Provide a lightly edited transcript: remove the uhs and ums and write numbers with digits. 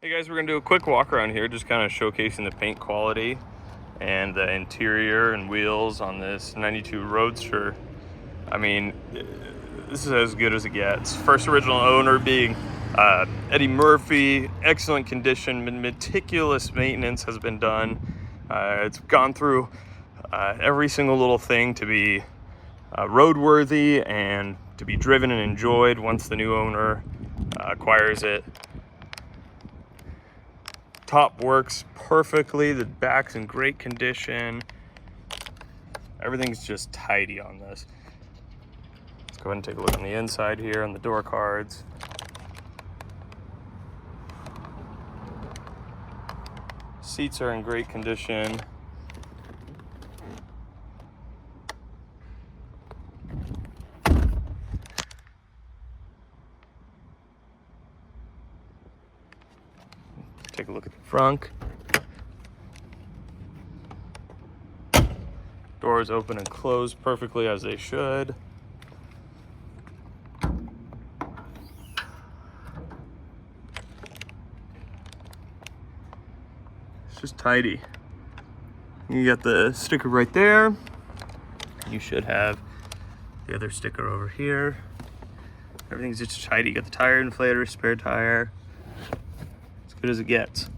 Hey guys, we're gonna do a quick walk around here, just kind of showcasing the paint quality and the interior and wheels on this 92 Roadster. I mean, this is as good as it gets. First original owner being Eddie Murphy. Excellent condition, meticulous maintenance has been done. It's gone through every single little thing to be roadworthy and to be driven and enjoyed once the new owner acquires it. Top works perfectly, the back's in great condition. Everything's just tidy on this. Let's go ahead and take a look on the inside here on the door cards. Seats are in great condition. Take a look at the front. Doors open and close perfectly as they should. It's just tidy. You got the sticker right there. You should have the other sticker over here. Everything's just tidy. You got the tire inflator, spare tire. As good as it gets.